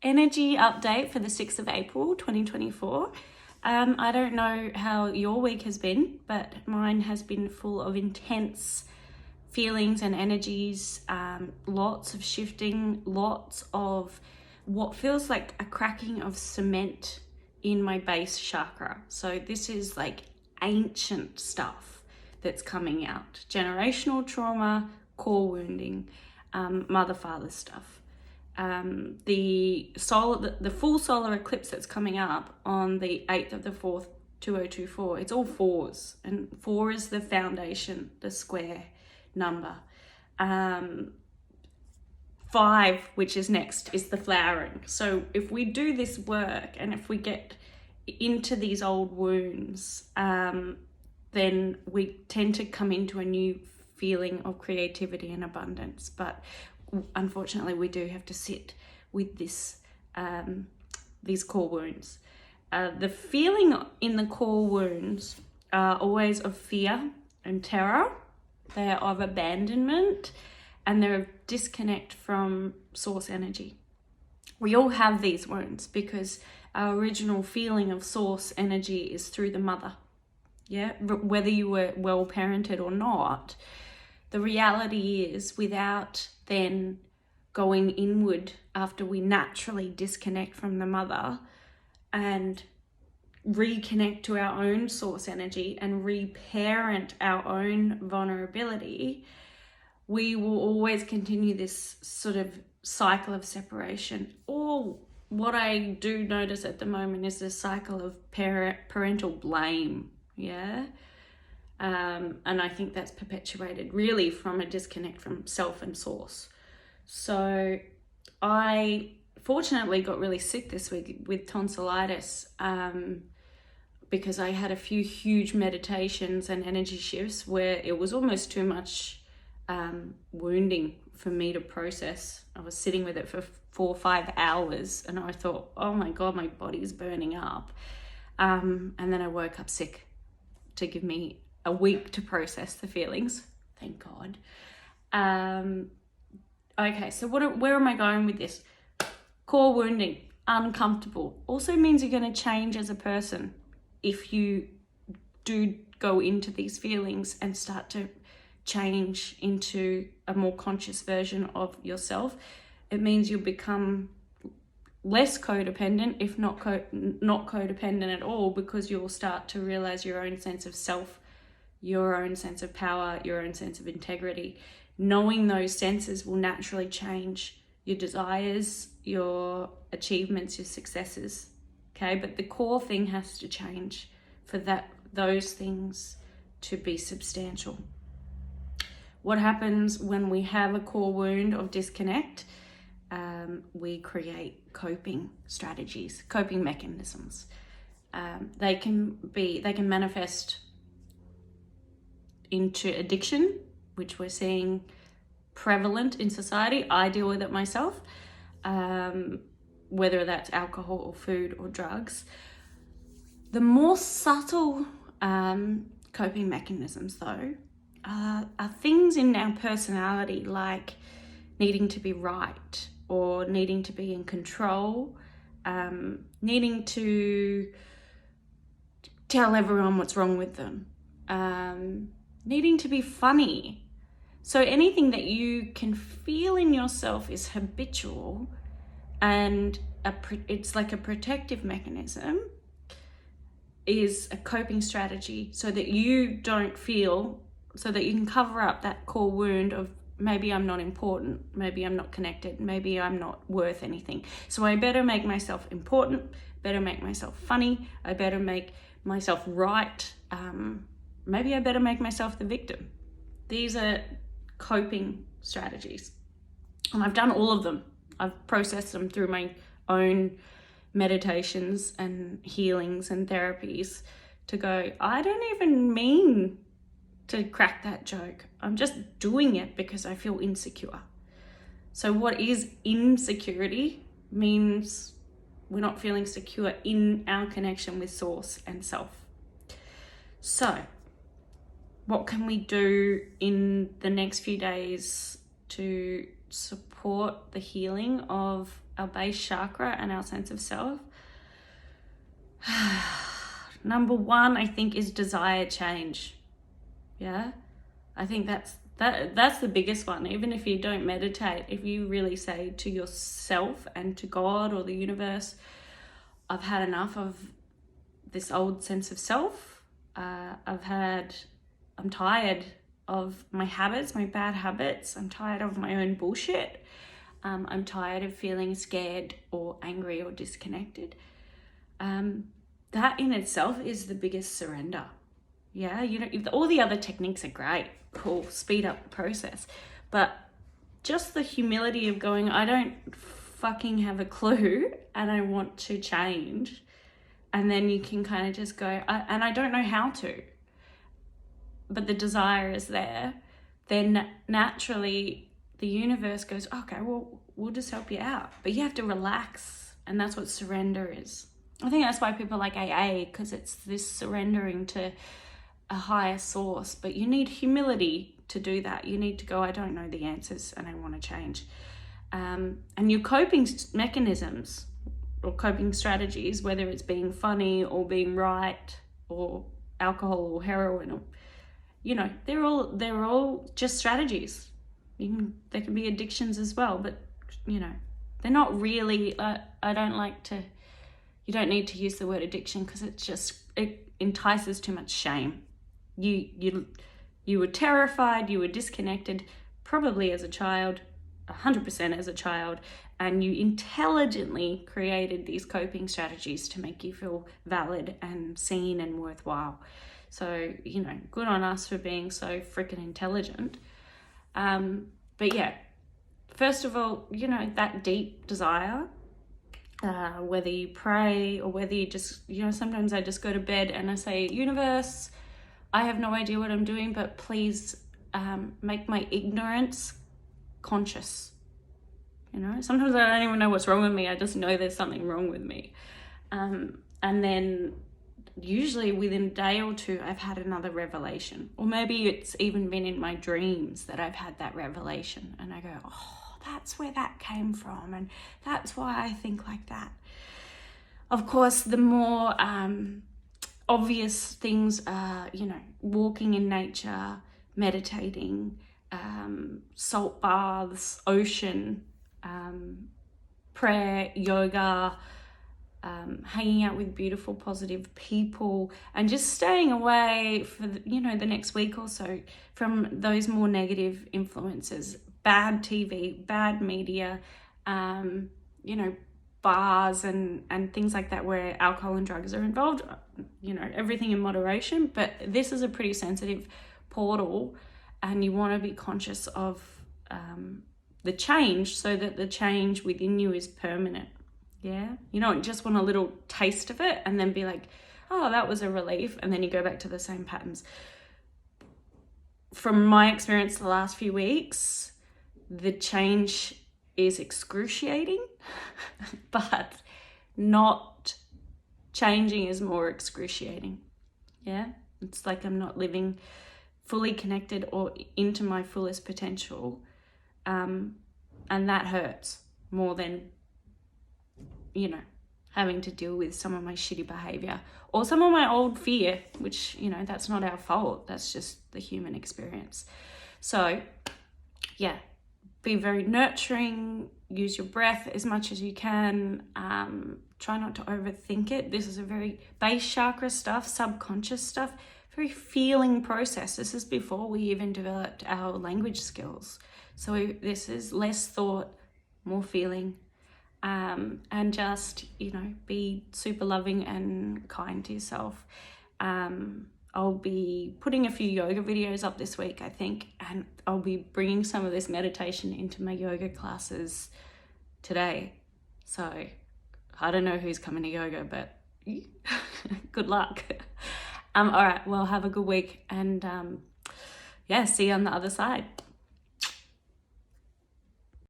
energy update for the 6th of April 2024. I don't know how your week has been, but mine has been full of intense feelings and energies, lots of shifting, lots of what feels like a cracking of cement in my base chakra. So this is like ancient stuff that's coming out. Generational trauma, core wounding, mother-father stuff. The full solar eclipse that's coming up on the 8th of the 4th, 2024, it's all fours, and 4 is the foundation, the square number. 5, which is next, is the flowering. So if we do this work and if we get into these old wounds, then we tend to come into a new feeling of creativity and abundance. But unfortunately, we do have to sit with this, these core wounds. The feeling in the core wounds are always of fear and terror. They are of abandonment, and they're of disconnect from source energy. We all have these wounds because our original feeling of source energy is through the mother. Yeah, whether you were well parented or not, the reality is without then going inward after we naturally disconnect from the mother and reconnect to our own source energy and reparent our own vulnerability, we will always continue this sort of cycle of separation. Or what I do notice at the moment is this cycle of parental blame. Yeah. And I think that's perpetuated really from a disconnect from self and source. So I fortunately got really sick this week with tonsillitis, because I had a few huge meditations and energy shifts where it was almost too much wounding for me to process. I was sitting with it for 4 or 5 hours and I thought, oh my God, my body's burning up. And then I woke up sick to give me a week to process the feelings. Thank God. Okay, so where am I going with this? Core wounding, uncomfortable. Also means you're going to change as a person if you do go into these feelings and start to change into a more conscious version of yourself. It means you'll become less codependent, if not codependent at all, because you'll start to realize your own sense of self, your own sense of power, your own sense of integrity. Knowing those senses will naturally change your desires, your achievements, your successes. Okay, but the core thing has to change for those things to be substantial. What happens when we have a core wound of disconnect? We create coping strategies, coping mechanisms. They can manifest into addiction, which we're seeing prevalent in society. I deal with it myself, whether that's alcohol or food or drugs. The more subtle coping mechanisms, though, are things in our personality, like needing to be right or needing to be in control, needing to tell everyone what's wrong with them, needing to be funny. So anything that you can feel in yourself is habitual and it's like a protective mechanism, is a coping strategy so that you don't feel, so that you can cover up that core wound of maybe I'm not important, maybe I'm not connected, maybe I'm not worth anything. So I better make myself important, better make myself funny, I better make myself right, maybe I better make myself the victim. These are coping strategies. And I've done all of them. I've processed them through my own meditations and healings and therapies to go, I don't even mean to crack that joke. I'm just doing it because I feel insecure. So what is insecurity means we're not feeling secure in our connection with source and self. So what can we do in the next few days to support the healing of our base chakra and our sense of self. Number one, I think, is desire change. Yeah, I think that's the biggest one. Even if you don't meditate, if you really say to yourself and to God or the universe, I've had enough of this old sense of self. I'm tired of my habits, my bad habits. I'm tired of my own bullshit. I'm tired of feeling scared or angry or disconnected. That in itself is the biggest surrender. Yeah, all the other techniques are great, cool, speed up the process. But just the humility of going, I don't fucking have a clue and I want to change. And then you can kind of just go, and I don't know how to, but the desire is there. Then naturally the universe goes, okay, well, we'll just help you out. But you have to relax. And that's what surrender is. I think that's why people like AA, because it's this surrendering to a higher source. But you need humility to do that. You need to go, I don't know the answers and I want to change. And your coping mechanisms or coping strategies, whether it's being funny or being right or alcohol or heroin, or, they're all just strategies. They can be addictions as well, but they're not really. You don't need to use the word addiction because it entices too much shame. You were terrified, you were disconnected, probably as a child, 100% as a child, and you intelligently created these coping strategies to make you feel valid and seen and worthwhile. So, good on us for being so freaking intelligent. But yeah, first of all, that deep desire, whether you pray or whether you just, sometimes I just go to bed and I say, universe, I have no idea what I'm doing, but please make my ignorance conscious. Sometimes I don't even know what's wrong with me. I just know there's something wrong with me. And then usually within a day or two, I've had another revelation. Or maybe it's even been in my dreams that I've had that revelation. And I go, oh, that's where that came from. And that's why I think like that. Of course, the more obvious things are, walking in nature, meditating, salt baths, ocean, prayer, yoga, hanging out with beautiful, positive people, and just staying away for the next week or so from those more negative influences, bad TV, bad media, bars and things like that where alcohol and drugs are involved, everything in moderation. But this is a pretty sensitive portal, and you want to be conscious of the change so that the change within you is permanent. Yeah, you don't just want a little taste of it and then be like, oh, that was a relief, and then you go back to the same patterns. From my experience the last few weeks, the change is excruciating, but not changing is more excruciating. Yeah, it's like I'm not living fully connected or into my fullest potential, and that hurts more than having to deal with some of my shitty behavior or some of my old fear, which, that's not our fault. That's just the human experience. So yeah, be very nurturing, use your breath as much as you can. Try not to overthink it. This is a very base chakra stuff, subconscious stuff, very feeling process. This is before we even developed our language skills. So this is less thought, more feeling. And just, be super loving and kind to yourself. I'll be putting a few yoga videos up this week, I think, and I'll be bringing some of this meditation into my yoga classes today. So I don't know who's coming to yoga, but good luck. All right, well, have a good week, and see you on the other side.